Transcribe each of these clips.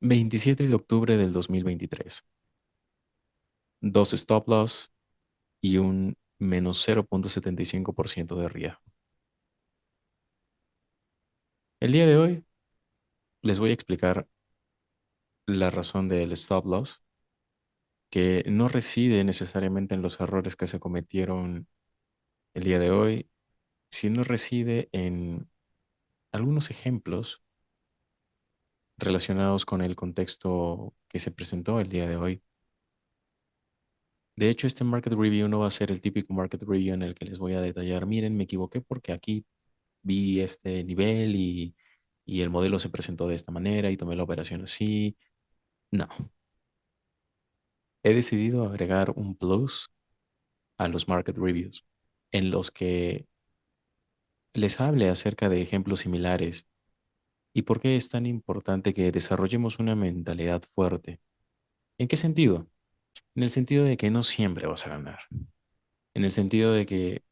27 de octubre del 2023. Dos stop loss y un menos 0,75% de riesgo. El día de hoy les voy a explicar la razón del stop loss, que no reside necesariamente en los errores que se cometieron el día de hoy, sino reside en algunos ejemplos relacionados con el contexto que se presentó el día de hoy. De hecho, este market review no va a ser el típico market review en el que les voy a detallar, miren, me equivoqué porque aquí vi este nivel y el modelo se presentó de esta manera y tomé la operación así. No, he decidido agregar un plus a los market reviews en los que les hable acerca de ejemplos similares y por qué es tan importante que desarrollemos una mentalidad fuerte. ¿En qué sentido? En el sentido de que no siempre vas a ganar. En el sentido de que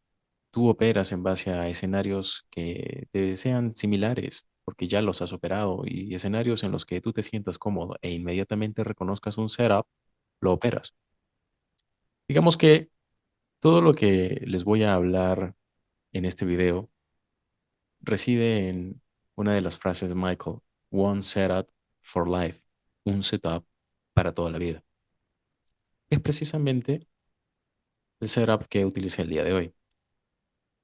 tú operas en base a escenarios que te sean similares, porque ya los has operado, y escenarios en los que tú te sientas cómodo e inmediatamente reconozcas un setup, lo operas. Digamos que todo lo que les voy a hablar en este video reside en una de las frases de Michael: One setup for life, un setup para toda la vida. Es precisamente el setup que utilicé el día de hoy.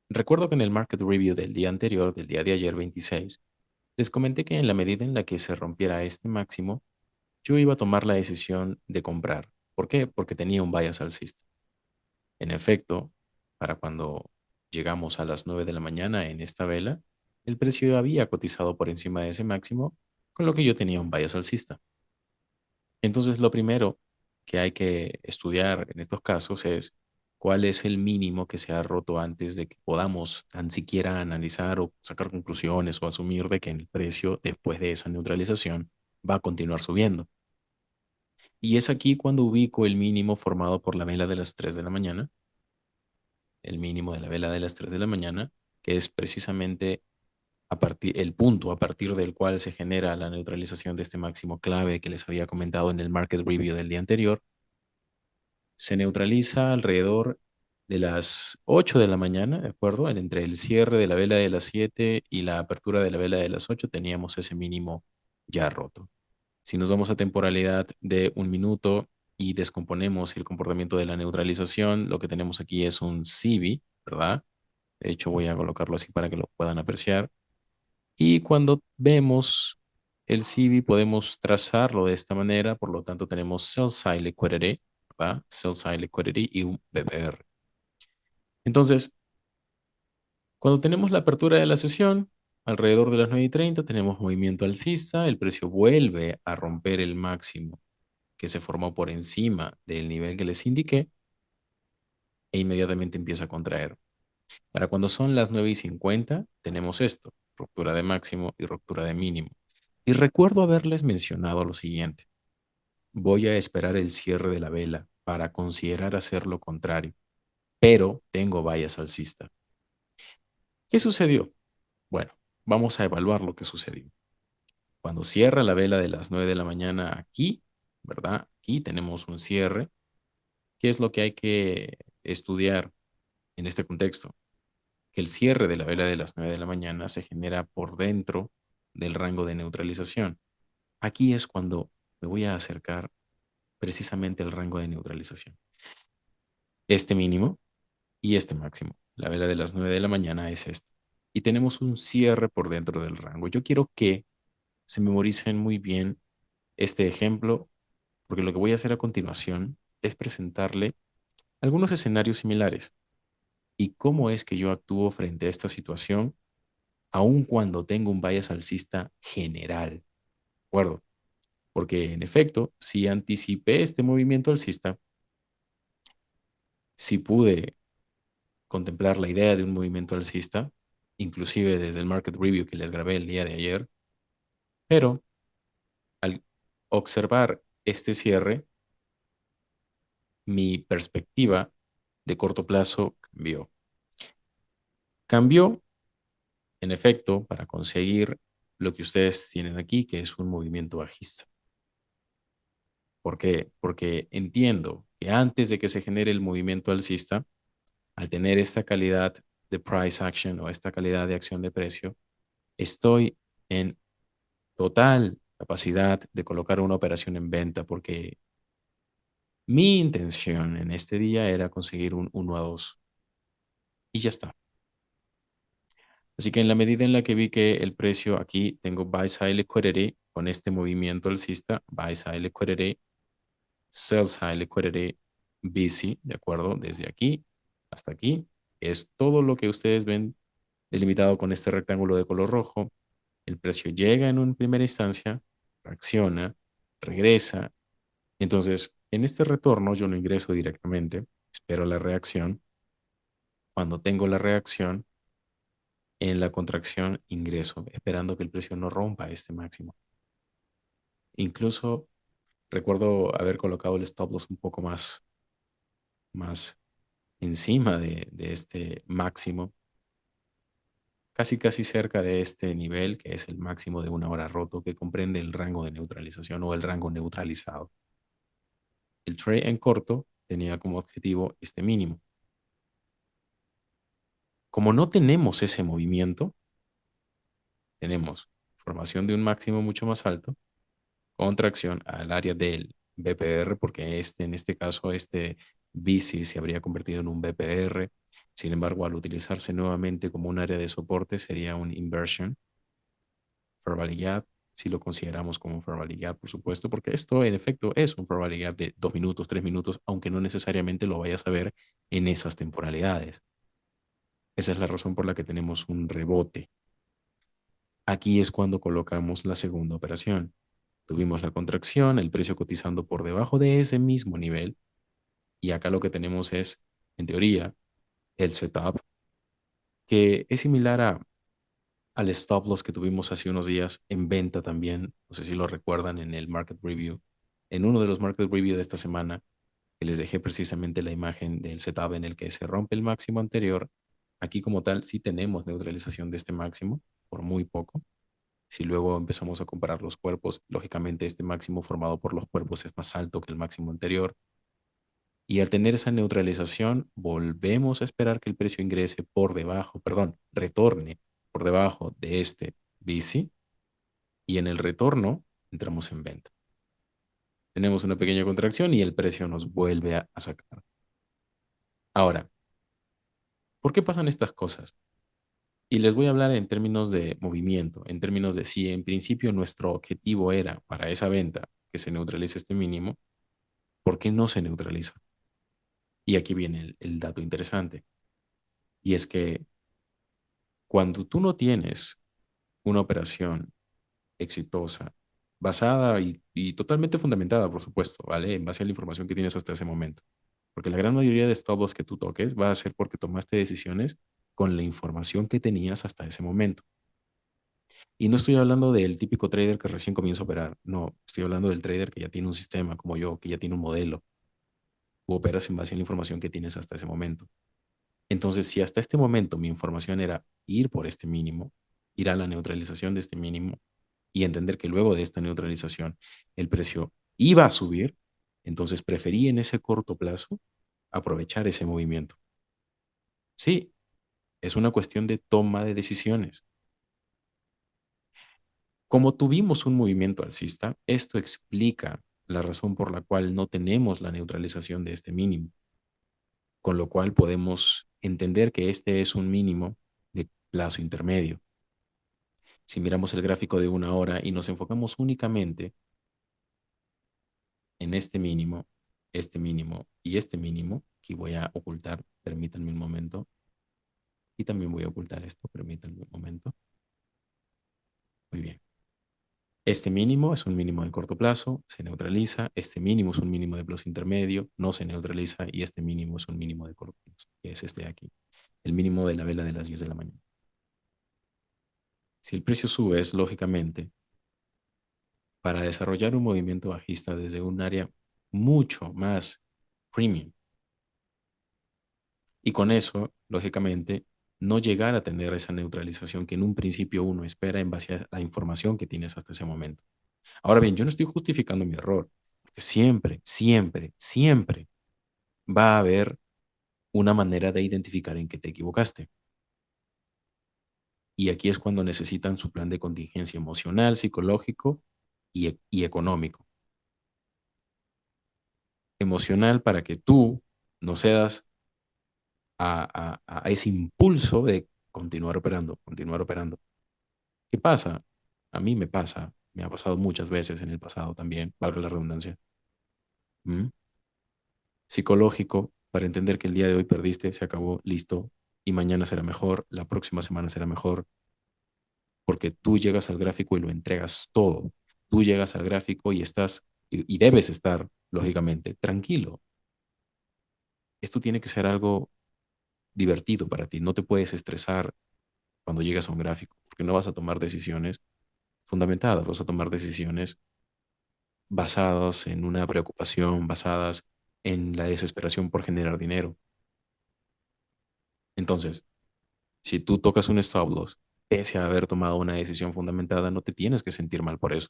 Recuerdo que en el market review del día anterior, del día de ayer 26, les comenté que en la medida en la que se rompiera este máximo, yo iba a tomar la decisión de comprar. ¿Por qué? Porque tenía un bias alcista. En efecto, para cuando llegamos a las 9 de la mañana en esta vela, el precio había cotizado por encima de ese máximo, con lo que yo tenía un bias alcista. Entonces, lo primero que hay que estudiar en estos casos es cuál es el mínimo que se ha roto antes de que podamos tan siquiera analizar o sacar conclusiones o asumir de que el precio después de esa neutralización va a continuar subiendo. Y es aquí cuando ubico el mínimo formado por la vela de las 3 de la mañana, el mínimo de la vela de las 3 de la mañana, que es precisamente el punto a partir del cual se genera la neutralización de este máximo clave que les había comentado en el market review del día anterior. Se neutraliza alrededor de las 8 de la mañana, ¿de acuerdo? Entre el cierre de la vela de las 7 y la apertura de la vela de las 8 teníamos ese mínimo ya roto. Si nos vamos a temporalidad de un minuto y descomponemos el comportamiento de la neutralización, lo que tenemos aquí es un CB, ¿verdad? De hecho, voy a colocarlo así para que lo puedan apreciar. Y cuando vemos el CB podemos trazarlo de esta manera, por lo tanto tenemos sell side liquidity, ¿verdad? Sell side liquidity y un BBR. Entonces, cuando tenemos la apertura de la sesión, alrededor de las 9:30 tenemos movimiento alcista, el precio vuelve a romper el máximo que se formó por encima del nivel que les indiqué e inmediatamente empieza a contraer. Para cuando son las 9:50 tenemos esto: ruptura de máximo y ruptura de mínimo. Y recuerdo haberles mencionado lo siguiente: voy a esperar el cierre de la vela para considerar hacer lo contrario, pero tengo bias alcista. ¿Qué sucedió? Bueno, vamos a evaluar lo que sucedió. Cuando cierra la vela de las 9 de la mañana aquí, ¿verdad? Aquí tenemos un cierre. ¿Qué es lo que hay que estudiar en este contexto? Que el cierre de la vela de las 9 de la mañana se genera por dentro del rango de neutralización. Aquí es cuando me voy a acercar precisamente al rango de neutralización. Este mínimo y este máximo. La vela de las 9 de la mañana es este. Y tenemos un cierre por dentro del rango. Yo quiero que se memoricen muy bien este ejemplo, porque lo que voy a hacer a continuación es presentarle algunos escenarios similares y cómo es que yo actúo frente a esta situación, aun cuando tengo un bias alcista general. ¿De acuerdo? Porque en efecto, si anticipé este movimiento alcista, si pude contemplar la idea de un movimiento alcista, inclusive desde el market review que les grabé el día de ayer, pero al observar este cierre, mi perspectiva de corto plazo cambió. Cambió, en efecto, para conseguir lo que ustedes tienen aquí, que es un movimiento bajista. ¿Por qué? Porque entiendo que antes de que se genere el movimiento alcista, al tener esta calidad de price action o esta calidad de acción de precio, estoy en total capacidad de colocar una operación en venta porque mi intención en este día era conseguir un 1 a 2 y ya está. Así que en la medida en la que vi que el precio aquí tengo buy side liquidity con este movimiento alcista, buy side liquidity, sell side liquidity, BC, ¿de acuerdo? Desde aquí hasta aquí es todo lo que ustedes ven delimitado con este rectángulo de color rojo. El precio llega en una primera instancia, reacciona, regresa. Entonces, en este retorno yo no ingreso directamente, espero la reacción. Cuando tengo la reacción, en la contracción ingreso, esperando que el precio no rompa este máximo. Incluso recuerdo haber colocado el stop loss un poco más encima de este máximo, casi cerca de este nivel, que es el máximo de una hora roto, que comprende el rango de neutralización o el rango neutralizado. El trade en corto tenía como objetivo este mínimo. Como no tenemos ese movimiento, tenemos formación de un máximo mucho más alto, contracción al área del BPR, porque en este caso, este BC se habría convertido en un BPR. Sin embargo, al utilizarse nuevamente como un área de soporte, sería un inversion, fair value gap, si lo consideramos como un fair value gap, por supuesto, porque esto en efecto es un fair value gap de 2 minutos, 3 minutos, aunque no necesariamente lo vayas a ver en esas temporalidades. Esa es la razón por la que tenemos un rebote. Aquí es cuando colocamos la segunda operación. Tuvimos la contracción, el precio cotizando por debajo de ese mismo nivel. Y acá lo que tenemos es, en teoría, el setup, que es similar al stop loss que tuvimos hace unos días en venta también. No sé si lo recuerdan en el market review. En uno de los market review de esta semana, que les dejé precisamente la imagen del setup en el que se rompe el máximo anterior. Aquí como tal sí tenemos neutralización de este máximo por muy poco. Si luego empezamos a comparar los cuerpos, lógicamente este máximo formado por los cuerpos es más alto que el máximo anterior. Y al tener esa neutralización, volvemos a esperar que el precio ingrese por debajo, perdón, retorne por debajo de este BC y en el retorno entramos en venta. Tenemos una pequeña contracción y el precio nos vuelve a sacar. Ahora, ¿por qué pasan estas cosas? Y les voy a hablar en términos de movimiento, en términos de si en principio nuestro objetivo era para esa venta que se neutralice este mínimo, ¿por qué no se neutraliza? Y aquí viene el dato interesante. Y es que cuando tú no tienes una operación exitosa, basada y totalmente fundamentada, por supuesto, ¿vale? En base a la información que tienes hasta ese momento. Porque la gran mayoría de stop loss que tú toques va a ser porque tomaste decisiones con la información que tenías hasta ese momento. Y no estoy hablando del típico trader que recién comienza a operar. No, estoy hablando del trader que ya tiene un sistema como yo, que ya tiene un modelo. Tú operas en base a la información que tienes hasta ese momento. Entonces, si hasta este momento mi información era ir por este mínimo, ir a la neutralización de este mínimo y entender que luego de esta neutralización el precio iba a subir, entonces preferí en ese corto plazo aprovechar ese movimiento. Sí, es una cuestión de toma de decisiones. Como tuvimos un movimiento alcista, esto explica la razón por la cual no tenemos la neutralización de este mínimo, con lo cual podemos entender que este es un mínimo de plazo intermedio. Si miramos el gráfico de una hora y nos enfocamos únicamente en este mínimo y este mínimo, aquí voy a ocultar, permítanme un momento, y también voy a ocultar esto, permítanme un momento. Muy bien. Este mínimo es un mínimo de corto plazo, se neutraliza. Este mínimo es un mínimo de plazo intermedio, no se neutraliza. Y este mínimo es un mínimo de corto plazo, que es este de aquí, el mínimo de la vela de las 10 de la mañana. Si el precio sube, es lógicamente para desarrollar un movimiento bajista desde un área mucho más premium. Y con eso, lógicamente, no llegar a tener esa neutralización que en un principio uno espera en base a la información que tienes hasta ese momento. Ahora bien, yo no estoy justificando mi error. Siempre, siempre, siempre va a haber una manera de identificar en qué te equivocaste. Y aquí es cuando necesitan su plan de contingencia emocional, psicológico y económico. Emocional para que tú no cedas a ese impulso de continuar operando, continuar operando. ¿Qué pasa? A mí me pasa, me ha pasado muchas veces en el pasado también, valga la redundancia. ¿Mm? Psicológico, para entender que el día de hoy perdiste, se acabó, listo, y mañana será mejor, la próxima semana será mejor, porque tú llegas al gráfico y lo entregas todo. Tú llegas al gráfico y estás, y debes estar, lógicamente, tranquilo. Esto tiene que ser algo divertido para ti. No te puedes estresar cuando llegas a un gráfico, porque no vas a tomar decisiones fundamentadas, vas a tomar decisiones basadas en una preocupación, basadas en la desesperación por generar dinero. Entonces, si tú tocas un stop loss, pese a haber tomado una decisión fundamentada, no te tienes que sentir mal por eso.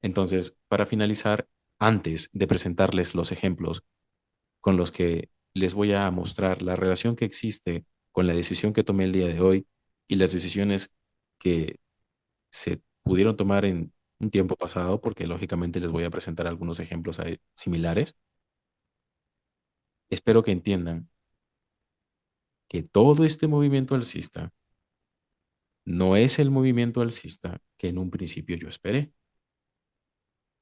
Entonces, para finalizar, antes de presentarles los ejemplos con los que les voy a mostrar la relación que existe con la decisión que tomé el día de hoy y las decisiones que se pudieron tomar en un tiempo pasado, porque lógicamente les voy a presentar algunos ejemplos similares, espero que entiendan que todo este movimiento alcista no es el movimiento alcista que en un principio yo esperé.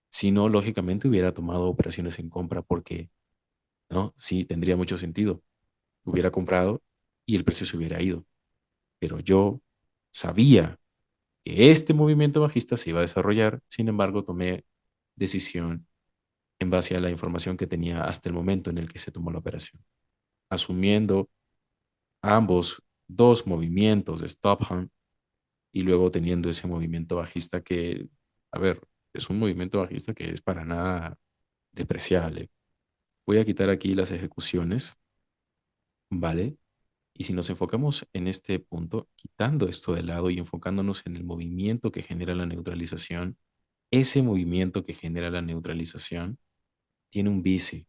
Si no, lógicamente hubiera tomado operaciones en compra porque, ¿no? Sí, tendría mucho sentido. Hubiera comprado y el precio se hubiera ido. Pero yo sabía que este movimiento bajista se iba a desarrollar, sin embargo, tomé decisión en base a la información que tenía hasta el momento en el que se tomó la operación, asumiendo ambos dos movimientos de stop hunt y luego teniendo ese movimiento bajista que, a ver, es un movimiento bajista que es para nada despreciable. Voy a quitar aquí las ejecuciones, ¿vale? Y si nos enfocamos en este punto, quitando esto de lado y enfocándonos en el movimiento que genera la neutralización, ese movimiento que genera la neutralización tiene un bici,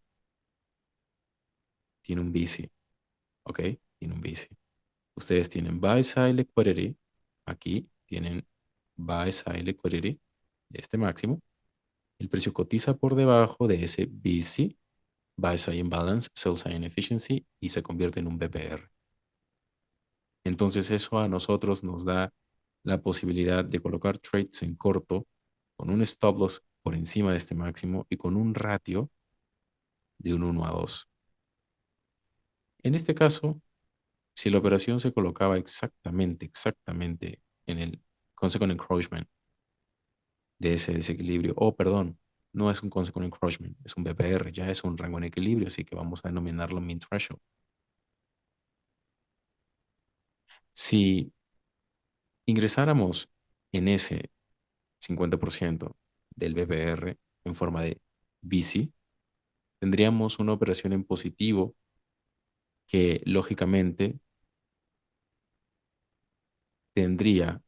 tiene un bici, ¿ok? Tiene un bici. Ustedes tienen buy side liquidity, aquí tienen buy side liquidity de este máximo. El precio cotiza por debajo de ese BC, buy side imbalance, sell side inefficiency, y se convierte en un BPR. Entonces eso a nosotros nos da la posibilidad de colocar trades en corto con un stop loss por encima de este máximo y con un ratio de un 1 a 2. En este caso, si la operación se colocaba exactamente en el consequent encroachment de ese desequilibrio, o perdón, no es un consequent encroachment, es un BPR, ya es un rango en equilibrio, así que vamos a denominarlo mean threshold. Si ingresáramos en ese 50% del BPR en forma de BC, tendríamos una operación en positivo que lógicamente tendría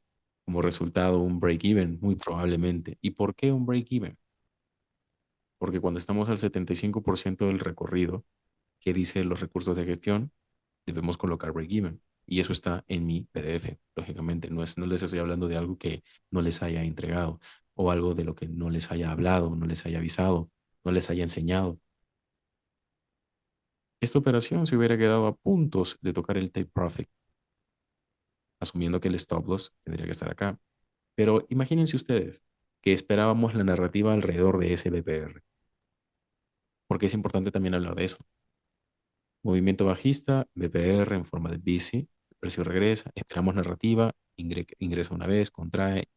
como resultado un break-even, muy probablemente. ¿Y por qué un break-even? Porque cuando estamos al 75% del recorrido que dice los recursos de gestión, debemos colocar break-even. Y eso está en mi PDF, lógicamente. No les estoy hablando de algo que no les haya entregado o algo de lo que no les haya hablado, no les haya avisado, no les haya enseñado. Esta operación se hubiera quedado a puntos de tocar el take profit, asumiendo que el stop loss tendría que estar acá. Pero imagínense ustedes que esperábamos la narrativa alrededor de ese BPR, porque es importante también hablar de eso. Movimiento bajista, BPR en forma de BC, el precio regresa, esperamos narrativa, ingresa una vez, contrae,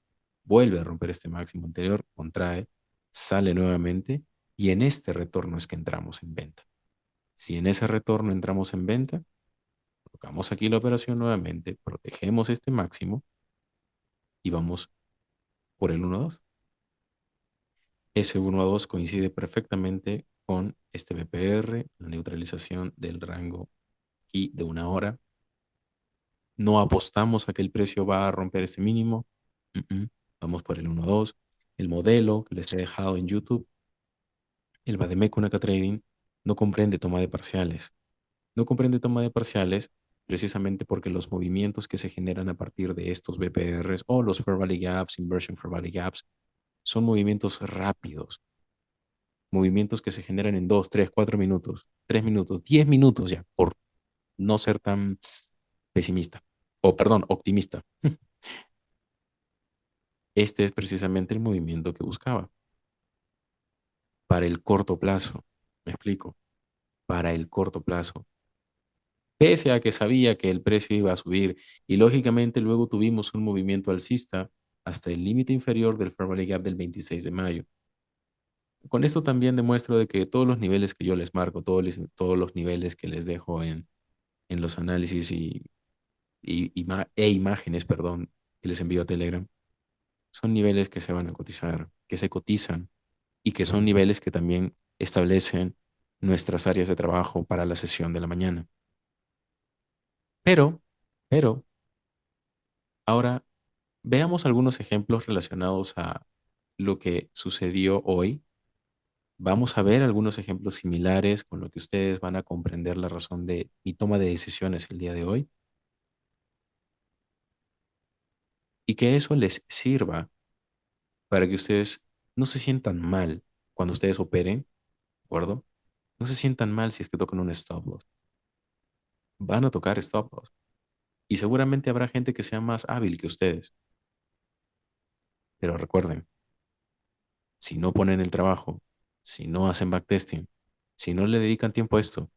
vuelve a romper este máximo anterior, contrae, sale nuevamente y en este retorno es que entramos en venta. Si en ese retorno entramos en venta, colocamos aquí la operación nuevamente, protegemos este máximo y vamos por el 1 a 2. Ese 1 a 2 coincide perfectamente con este BPR, la neutralización del rango aquí de 1 hora. No apostamos a que el precio va a romper ese mínimo. Mm, mm. Vamos por el 1-2. El modelo que les he dejado en YouTube, el Bademecum Acá Trading, no comprende toma de parciales. No comprende toma de parciales precisamente porque los movimientos que se generan a partir de estos BPRs o los Fair Value Gaps, Inversion Fair Value Gaps, son movimientos rápidos, movimientos que se generan en 2, 3, 4 minutos, 3 minutos, 10 minutos ya, por no ser tan pesimista, o perdón, optimista. Este es precisamente el movimiento que buscaba para el corto plazo. Me explico, para el corto plazo. Pese a que sabía que el precio iba a subir y lógicamente luego tuvimos un movimiento alcista hasta el límite inferior del Fair Value Gap del 26 de mayo. Con esto también demuestro de que todos los niveles que yo les marco, todos los niveles que les dejo en los análisis e imágenes, perdón, que les envío a Telegram, son niveles que se van a cotizar, que se cotizan y que son niveles que también establecen nuestras áreas de trabajo para la sesión de la mañana. Pero, pero, ahora veamos algunos ejemplos relacionados a lo que sucedió hoy. Vamos a ver algunos ejemplos similares con lo que ustedes van a comprender la razón de mi toma de decisiones el día de hoy y que eso les sirva para que ustedes no se sientan mal cuando ustedes operen, ¿de acuerdo? No se sientan mal si es que tocan un stop loss. Van a tocar stop loss y seguramente habrá gente que sea más hábil que ustedes. Pero recuerden, si no ponen el trabajo, si no hacen backtesting, si no le dedican tiempo a esto,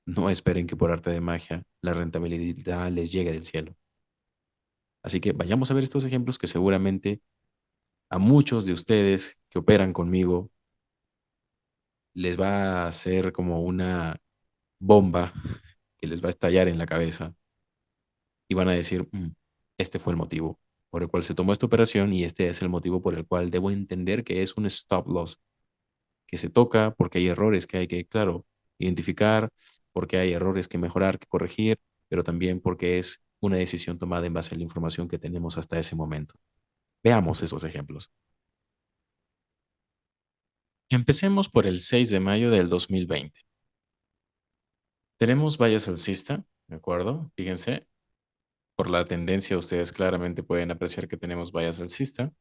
no esperen que por arte de magia la rentabilidad les llegue del cielo. Así que vayamos a ver estos ejemplos que seguramente a muchos de ustedes que operan conmigo les va a hacer como una bomba que les va a estallar en la cabeza y van a decir, este fue el motivo por el cual se tomó esta operación y este es el motivo por el cual debo entender que es un stop loss, que se toca porque hay errores que hay que, claro, identificar, porque hay errores que mejorar, que corregir, pero también porque es una decisión tomada en base a la información que tenemos hasta ese momento. Veamos esos ejemplos. Empecemos por el 6 de mayo del 2020. Tenemos vallas alcista, ¿de acuerdo? Fíjense, por la tendencia ustedes claramente pueden apreciar que tenemos vallas alcista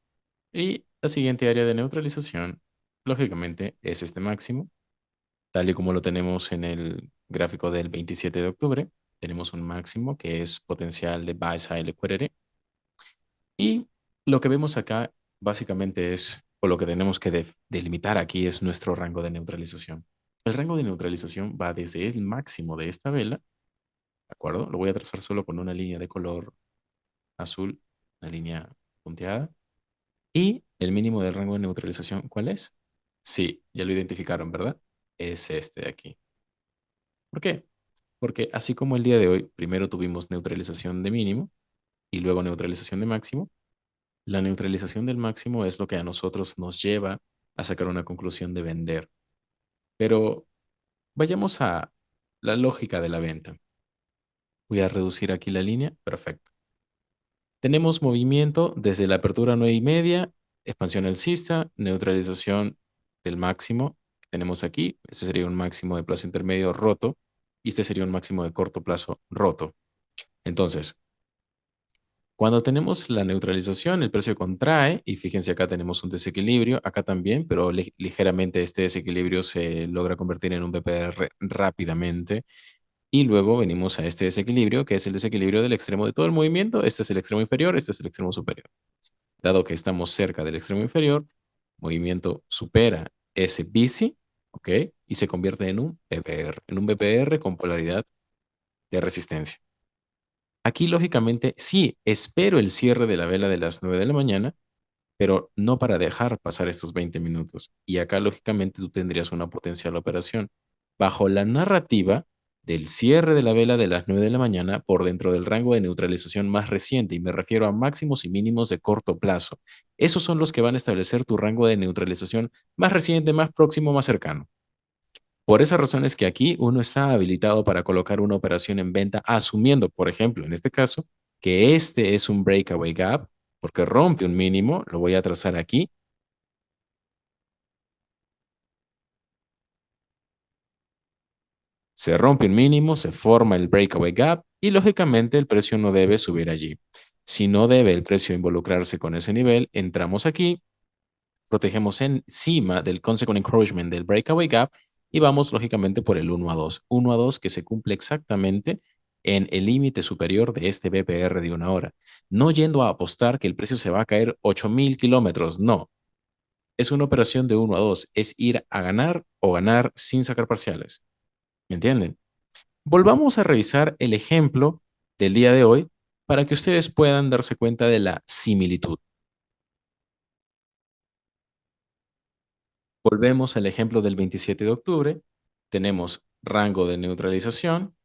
y la siguiente área de neutralización, lógicamente, es este máximo, tal y como lo tenemos en el gráfico del 27 de octubre. Tenemos un máximo que es potencial de buy side liquidity y lo que vemos acá básicamente es, o lo que tenemos que delimitar aquí es nuestro rango de neutralización. El rango de neutralización va desde el máximo de esta vela, ¿de acuerdo? Lo voy a trazar solo con una línea de color azul, una línea punteada. Y el mínimo del rango de neutralización, ¿cuál es? Sí, ya lo identificaron, ¿verdad? Es este de aquí. ¿Por qué? Porque así como el día de hoy, primero tuvimos neutralización de mínimo y luego neutralización de máximo, la neutralización del máximo es lo que a nosotros nos lleva a sacar una conclusión de vender. Pero vayamos a la lógica de la venta. Voy a reducir aquí la línea. Perfecto. Tenemos movimiento desde la apertura 9:30, expansión alcista, neutralización del máximo que tenemos aquí. Este sería un máximo de plazo intermedio roto y este sería un máximo de corto plazo roto. Entonces, cuando tenemos la neutralización, el precio contrae y fíjense acá tenemos un desequilibrio, acá también, pero ligeramente este desequilibrio se logra convertir en un BPR rápidamente. Y luego venimos a este desequilibrio, que es el desequilibrio del extremo de todo el movimiento. Este es el extremo inferior, este es el extremo superior. Dado que estamos cerca del extremo inferior, movimiento supera ese bici, ¿ok? Y se convierte en un BPR con polaridad de resistencia. Aquí, lógicamente, sí, espero el cierre de la vela de las 9 de la mañana, pero no para dejar pasar estos 20 minutos. Y acá, lógicamente, tú tendrías una potencial operación bajo la narrativa del cierre de la vela de las 9 de la mañana por dentro del rango de neutralización más reciente, y me refiero a máximos y mínimos de corto plazo. Esos son los que van a establecer tu rango de neutralización más reciente, más próximo, más cercano. Por esa razón es que aquí uno está habilitado para colocar una operación en venta, asumiendo, por ejemplo, en este caso, que este es un breakaway gap porque rompe un mínimo, lo voy a trazar aquí, se rompe un mínimo, se forma el breakaway gap y lógicamente el precio no debe subir allí. Si no debe el precio involucrarse con ese nivel, entramos aquí, protegemos encima del consequent encouragement del breakaway gap y vamos lógicamente por el 1 a 2. 1 a 2 que se cumple exactamente en el límite superior de este BPR de una hora. No yendo a apostar que el precio se va a caer 8.000 kilómetros, no. Es una operación de 1 a 2, es ir a ganar o ganar sin sacar parciales. ¿Me entienden? Volvamos a revisar el ejemplo del día de hoy para que ustedes puedan darse cuenta de la similitud. Volvemos al ejemplo del 27 de octubre. Tenemos rango de neutralización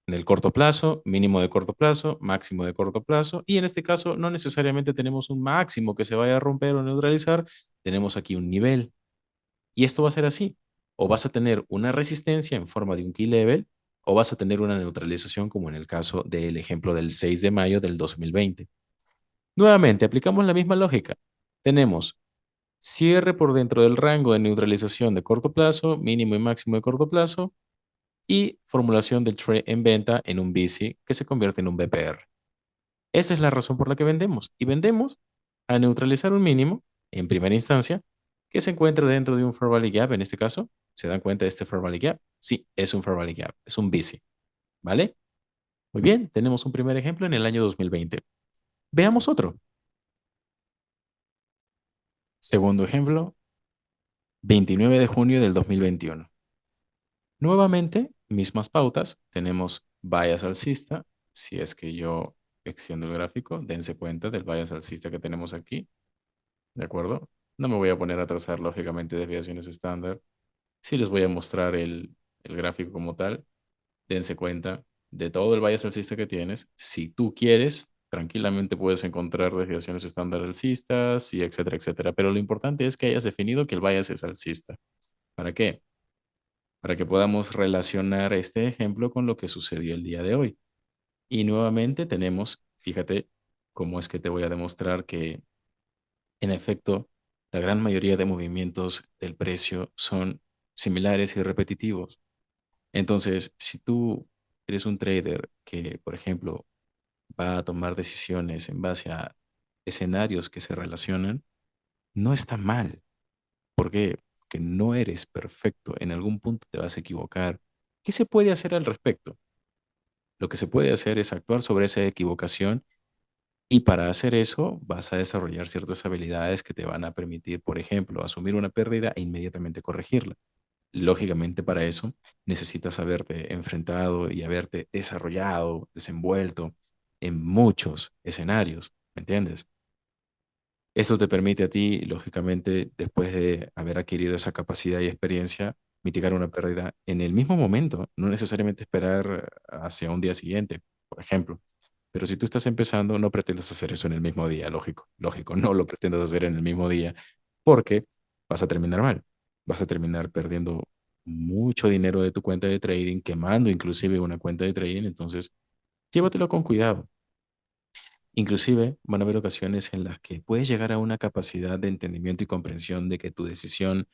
en el corto plazo, mínimo de corto plazo, máximo de corto plazo. Y en este caso no necesariamente tenemos un máximo que se vaya a romper o neutralizar. Tenemos aquí un nivel. Y esto va a ser así. O vas a tener una resistencia en forma de un key level o vas a tener una neutralización como en el caso del ejemplo del 6 de mayo del 2020. Nuevamente, aplicamos la misma lógica. Tenemos cierre por dentro del rango de neutralización de corto plazo, mínimo y máximo de corto plazo, y formulación del trade en venta en un BC que se convierte en un BPR. Esa es la razón por la que vendemos. Y vendemos a neutralizar un mínimo, en primera instancia, que se encuentra dentro de un Fair Value Gap. En este caso, ¿se dan cuenta de este Fair Value Gap? Sí, es un Fair Value Gap, es un BC. ¿Vale? Muy bien, tenemos un primer ejemplo en el año 2020. Veamos otro. Segundo ejemplo, 29 de junio del 2021. Nuevamente, mismas pautas. Tenemos bias alcista. Si es que yo extiendo el gráfico, dense cuenta del bias alcista que tenemos aquí. ¿De acuerdo? No me voy a poner a trazar lógicamente desviaciones estándar. Sí les voy a mostrar el gráfico como tal. Dense cuenta de todo el bias alcista que tienes. Si tú quieres, tranquilamente puedes encontrar desviaciones estándar alcistas y etcétera, etcétera. Pero lo importante es que hayas definido que el bias es alcista. ¿Para qué? Para que podamos relacionar este ejemplo con lo que sucedió el día de hoy. Y nuevamente tenemos, fíjate cómo es que te voy a demostrar que, en efecto, la gran mayoría de movimientos del precio son similares y repetitivos. Entonces, si tú eres un trader que, por ejemplo, va a tomar decisiones en base a escenarios que se relacionan, no está mal. ¿Por qué? Porque no eres perfecto. En algún punto te vas a equivocar. ¿Qué se puede hacer al respecto? Lo que se puede hacer es actuar sobre esa equivocación y para hacer eso vas a desarrollar ciertas habilidades que te van a permitir, por ejemplo, asumir una pérdida e inmediatamente corregirla. Lógicamente para eso necesitas haberte enfrentado y haberte desarrollado, desenvuelto en muchos escenarios, ¿me entiendes? Eso te permite a ti, lógicamente, después de haber adquirido esa capacidad y experiencia, mitigar una pérdida en el mismo momento, no necesariamente esperar hacia un día siguiente, por ejemplo. Pero si tú estás empezando, no pretendas hacer eso en el mismo día, lógico, lógico, no lo pretendas hacer en el mismo día, porque vas a terminar mal, vas a terminar perdiendo mucho dinero de tu cuenta de trading, quemando inclusive una cuenta de trading, entonces llévatelo con cuidado. Inclusive van a haber ocasiones en las que puedes llegar a una capacidad de entendimiento y comprensión de que tu decisión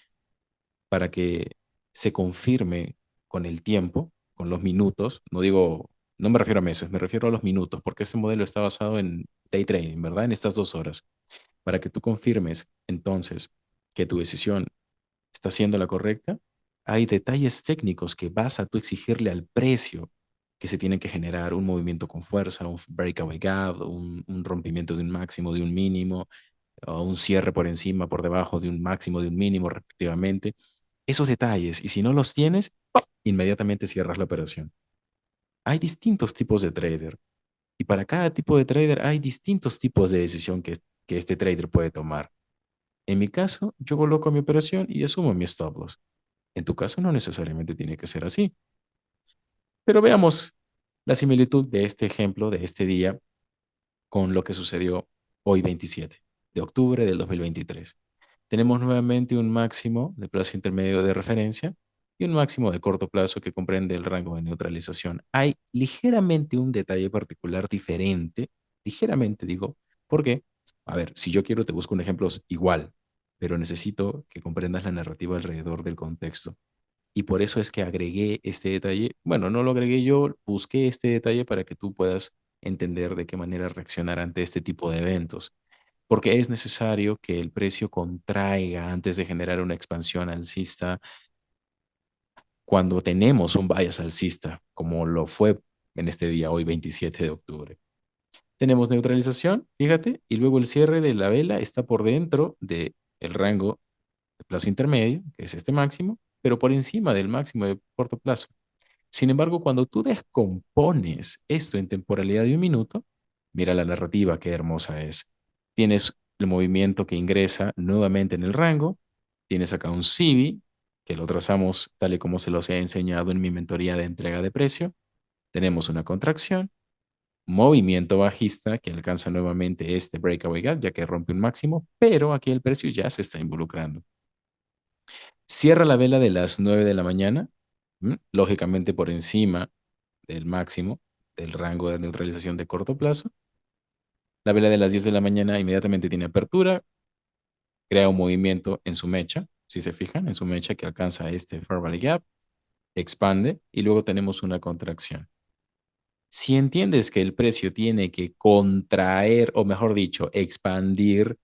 para que se confirme con el tiempo, con los minutos, no digo, no me refiero a meses, me refiero a los minutos, porque este modelo está basado en day trading, ¿verdad? En estas 2 horas. Para que tú confirmes entonces que tu decisión está siendo la correcta, hay detalles técnicos que vas a tú exigirle al precio que se tiene que generar un movimiento con fuerza, un breakaway gap, un rompimiento de un máximo, de un mínimo, o un cierre por encima, por debajo de un máximo, de un mínimo, respectivamente. Esos detalles, y si no los tienes, ¡pum!, inmediatamente cierras la operación. Hay distintos tipos de trader, y para cada tipo de trader hay distintos tipos de decisión que este trader puede tomar. En mi caso, yo coloco mi operación y asumo mi stop loss. En tu caso no necesariamente tiene que ser así. Pero veamos la similitud de este ejemplo, de este día, con lo que sucedió hoy 27 de octubre del 2023. Tenemos nuevamente un máximo de plazo intermedio de referencia y un máximo de corto plazo que comprende el rango de neutralización. Hay ligeramente un detalle particular diferente, ligeramente digo, ¿por qué? A ver, si yo quiero, te busco un ejemplo igual, pero necesito que comprendas la narrativa alrededor del contexto. Y por eso es que agregué este detalle. Bueno, no lo agregué yo, busqué este detalle para que tú puedas entender de qué manera reaccionar ante este tipo de eventos. Porque es necesario que el precio contraiga antes de generar una expansión alcista cuando tenemos un bias alcista, como lo fue en este día, hoy 27 de octubre. Tenemos neutralización, fíjate, y luego el cierre de la vela está por dentro del rango de plazo intermedio, que es este máximo, pero por encima del máximo de corto plazo. Sin embargo, cuando tú descompones esto en temporalidad de un minuto, mira la narrativa, qué hermosa es. Tienes el movimiento que ingresa nuevamente en el rango, tienes acá un CIBI, que lo trazamos tal y como se los he enseñado en mi mentoría de entrega de precio. Tenemos una contracción, movimiento bajista que alcanza nuevamente este breakaway gap, ya que rompe un máximo, pero aquí el precio ya se está involucrando. Cierra la vela de las 9 de la mañana, lógicamente por encima del máximo del rango de neutralización de corto plazo. La vela de las 10 de la mañana inmediatamente tiene apertura, crea un movimiento en su mecha, si se fijan, en su mecha que alcanza este Fair Value Gap, expande y luego tenemos una contracción. Si entiendes que el precio tiene que contraer, o mejor dicho, expandir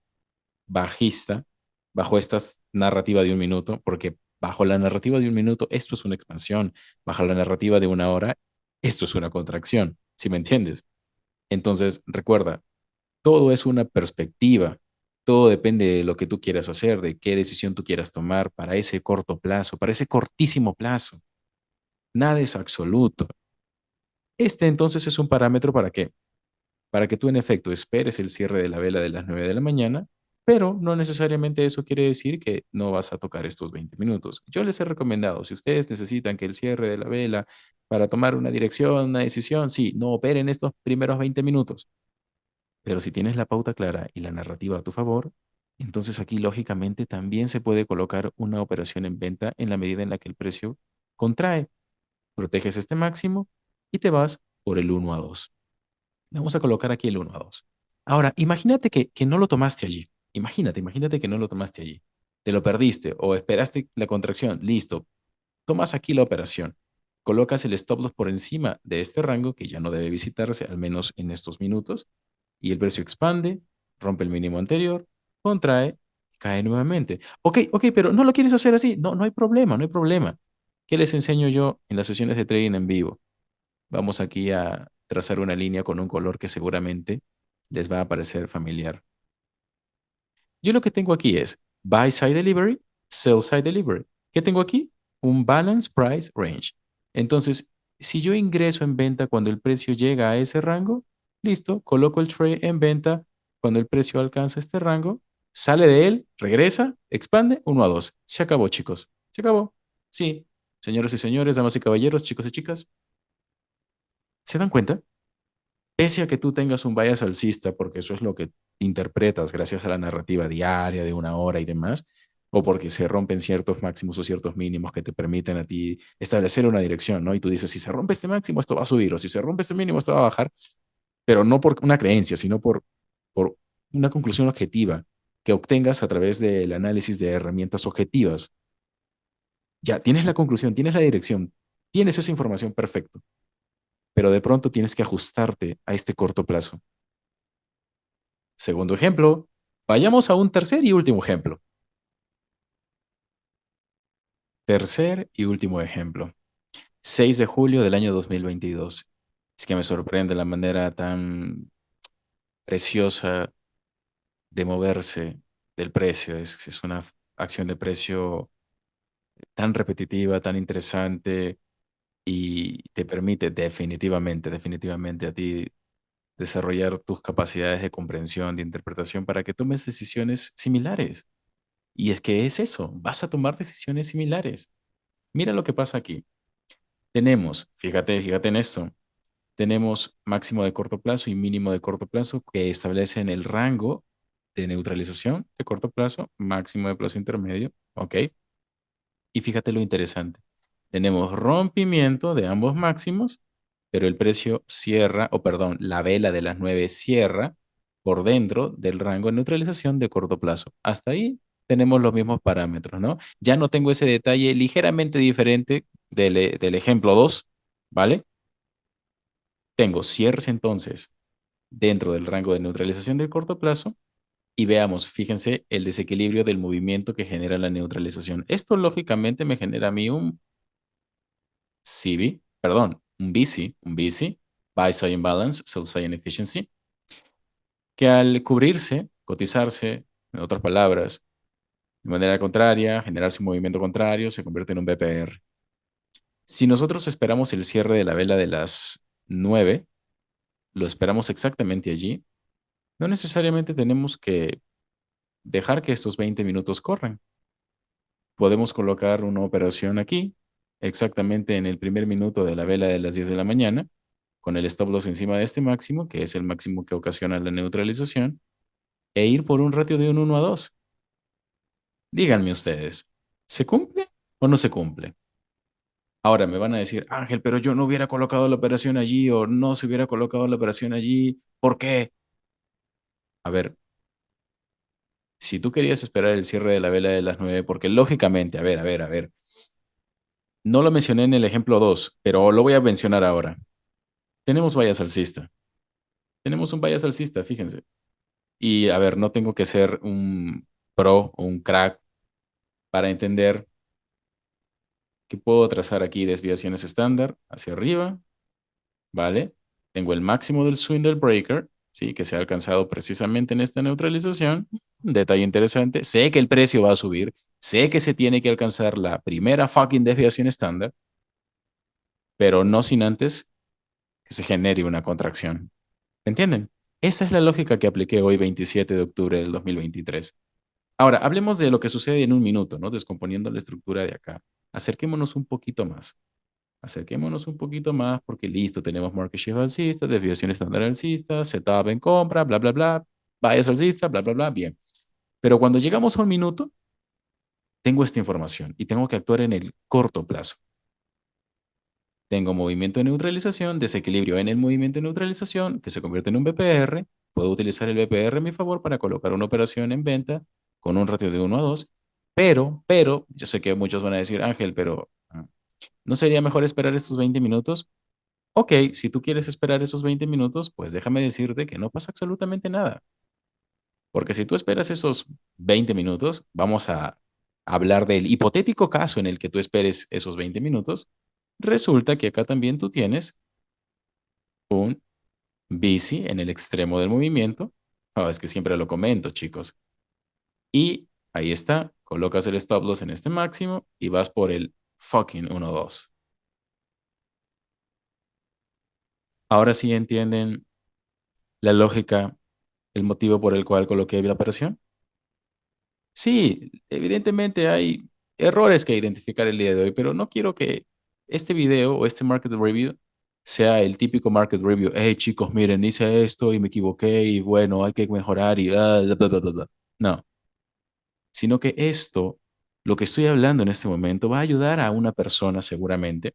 bajista bajo esta narrativa de un minuto, porque bajo la narrativa de un minuto esto es una expansión, bajo la narrativa de una hora esto es una contracción, ¿sí me entiendes? Entonces, recuerda, todo es una perspectiva, todo depende de lo que tú quieras hacer, de qué decisión tú quieras tomar para ese corto plazo, para ese cortísimo plazo. Nada es absoluto. Este entonces es un parámetro para qué? Para que tú en efecto esperes el cierre de la vela de las 9 de la mañana, pero no necesariamente eso quiere decir que no vas a tocar estos 20 minutos. Yo les he recomendado, si ustedes necesitan que el cierre de la vela para tomar una dirección, una decisión, sí, no operen estos primeros 20 minutos. Pero si tienes la pauta clara y la narrativa a tu favor, entonces aquí lógicamente también se puede colocar una operación en venta en la medida en la que el precio contrae. Proteges este máximo y te vas por el 1 a 2. Vamos a colocar aquí el 1 a 2. Ahora, imagínate que no lo tomaste allí. Imagínate que no lo tomaste allí. Te lo perdiste o esperaste la contracción. Listo. Tomas aquí la operación. Colocas el stop loss por encima de este rango que ya no debe visitarse, al menos en estos minutos, y el precio expande, rompe el mínimo anterior, contrae, cae nuevamente. Ok, pero no lo quieres hacer así. No, no hay problema, no hay problema. ¿Qué les enseño yo en las sesiones de trading en vivo? Vamos aquí a trazar una línea con un color que seguramente les va a parecer familiar. Yo lo que tengo aquí es buy side delivery, sell side delivery. ¿Qué tengo aquí? Un balance price range. Entonces, si yo ingreso en venta cuando el precio llega a ese rango, listo, coloco el trade en venta cuando el precio alcanza este rango, sale de él, regresa, expande 1 a 2. Se acabó, chicos. Se acabó. Sí, señoras y señores, damas y caballeros, chicos y chicas, ¿se dan cuenta? Pese a que tú tengas un bias alcista, porque eso es lo que interpretas gracias a la narrativa diaria de una hora y demás, o porque se rompen ciertos máximos o ciertos mínimos que te permiten a ti establecer una dirección, ¿no? Y tú dices, si se rompe este máximo, esto va a subir, o si se rompe este mínimo, esto va a bajar, pero no por una creencia, sino por una conclusión objetiva que obtengas a través del análisis de herramientas objetivas. Ya tienes la conclusión, tienes la dirección, tienes esa información perfecto, pero de pronto tienes que ajustarte a este corto plazo. Segundo ejemplo, vayamos a un tercer y último ejemplo. Tercer y último ejemplo. 6 de julio del año 2022. Es que me sorprende la manera tan preciosa de moverse del precio. Es una acción de precio tan repetitiva, tan interesante y te permite definitivamente a ti desarrollar tus capacidades de comprensión, de interpretación para que tomes decisiones similares. Y es que es eso, vas a tomar decisiones similares. Mira lo que pasa aquí. Tenemos, fíjate en esto, tenemos máximo de corto plazo y mínimo de corto plazo que establecen el rango de neutralización de corto plazo, máximo de plazo intermedio, ¿ok? Y fíjate lo interesante. Tenemos rompimiento de ambos máximos, pero el precio cierra, o perdón, la vela de las 9 cierra por dentro del rango de neutralización de corto plazo. Hasta ahí tenemos los mismos parámetros, ¿no? Ya no tengo ese detalle ligeramente diferente del ejemplo 2, ¿vale? Tengo cierres entonces dentro del rango de neutralización del corto plazo y veamos, fíjense el desequilibrio del movimiento que genera la neutralización. Esto lógicamente me genera a mí un CB, perdón, un BC, Buy Side Imbalance, Sell Side Inefficiency, que al cubrirse, cotizarse, en otras palabras, de manera contraria, generarse un movimiento contrario, se convierte en un BPR. Si nosotros esperamos el cierre de la vela de las 9, lo esperamos exactamente allí, no necesariamente tenemos que dejar que estos 20 minutos corran. Podemos colocar una operación aquí, exactamente en el primer minuto de la vela de las 10 de la mañana, con el stop loss encima de este máximo, que es el máximo que ocasiona la neutralización, e ir por un ratio de un 1 a 2. Díganme ustedes, ¿se cumple o no se cumple? Ahora me van a decir, Ángel, pero yo no hubiera colocado la operación allí o no se hubiera colocado la operación allí. ¿Por qué? A ver, si tú querías esperar el cierre de la vela de las 9, porque lógicamente, a ver, no lo mencioné en el ejemplo 2, pero lo voy a mencionar ahora. Tenemos bias alcista. Tenemos un bias alcista, fíjense. Y a ver, no tengo que ser un pro o un crack para entender que puedo trazar aquí desviaciones estándar hacia arriba, ¿vale? Tengo el máximo del swing del breaker, ¿sí? Que se ha alcanzado precisamente en esta neutralización. Un detalle interesante, sé que el precio va a subir, sé que se tiene que alcanzar la primera fucking desviación estándar, pero no sin antes que se genere una contracción. ¿Entienden? Esa es la lógica que apliqué hoy 27 de octubre del 2023. Ahora, hablemos de lo que sucede en un minuto, ¿no? Descomponiendo la estructura de acá. Acerquémonos un poquito más. Acerquémonos un poquito más porque listo, tenemos market shift alcista, desviación estándar alcista, setup en compra, bla, bla, bla, bias alcista, bla, bla, bla, bien. Pero cuando llegamos a un minuto, tengo esta información y tengo que actuar en el corto plazo. Tengo movimiento de neutralización, desequilibrio en el movimiento de neutralización que se convierte en un BPR. Puedo utilizar el BPR a mi favor para colocar una operación en venta con un ratio de 1 a 2. Pero, yo sé que muchos van a decir, Ángel, pero ¿no sería mejor esperar estos 20 minutos? Ok, si tú quieres esperar esos 20 minutos, pues déjame decirte que no pasa absolutamente nada. Porque si tú esperas esos 20 minutos, vamos a hablar del hipotético caso en el que tú esperes esos 20 minutos. Resulta que acá también tú tienes un bici en el extremo del movimiento. Es que siempre lo comento, chicos. Y ahí está, colocas el stop loss en este máximo y vas por el fucking 1-2. Ahora sí entienden la lógica, el motivo por el cual coloqué la operación. Sí, evidentemente hay errores que identificar el día de hoy, pero no quiero que este video o este market review sea el típico market review. Hey chicos, miren, hice esto y me equivoqué y bueno, hay que mejorar y bla, bla, bla, bla, bla. No, sino que esto, lo que estoy hablando en este momento, va a ayudar a una persona seguramente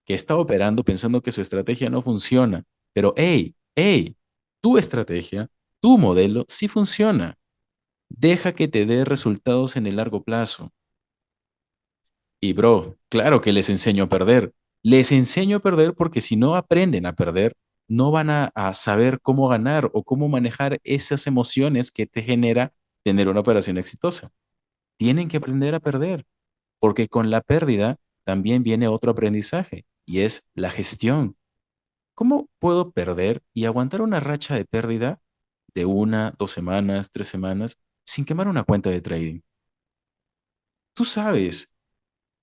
que está operando pensando que su estrategia no funciona. Pero hey, tu estrategia, tu modelo sí funciona. Deja que te dé resultados en el largo plazo. Y bro, claro que les enseño a perder. Les enseño a perder porque si no aprenden a perder, no van a saber cómo ganar o cómo manejar esas emociones que te genera tener una operación exitosa. Tienen que aprender a perder, porque con la pérdida también viene otro aprendizaje y es la gestión. ¿Cómo puedo perder y aguantar una racha de pérdida de 1, 2 semanas, 3 semanas sin quemar una cuenta de trading? Tú sabes.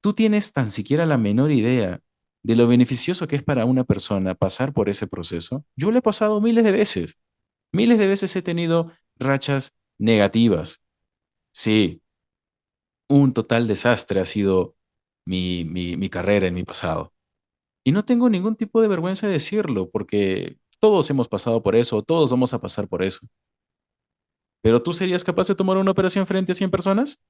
¿Tú tienes tan siquiera la menor idea de lo beneficioso que es para una persona pasar por ese proceso? Yo lo he pasado miles de veces. Miles de veces he tenido rachas negativas. Sí, un total desastre ha sido mi carrera en mi pasado. Y no tengo ningún tipo de vergüenza de decirlo, porque todos hemos pasado por eso, todos vamos a pasar por eso. ¿Pero tú serías capaz de tomar una operación frente a 100 personas?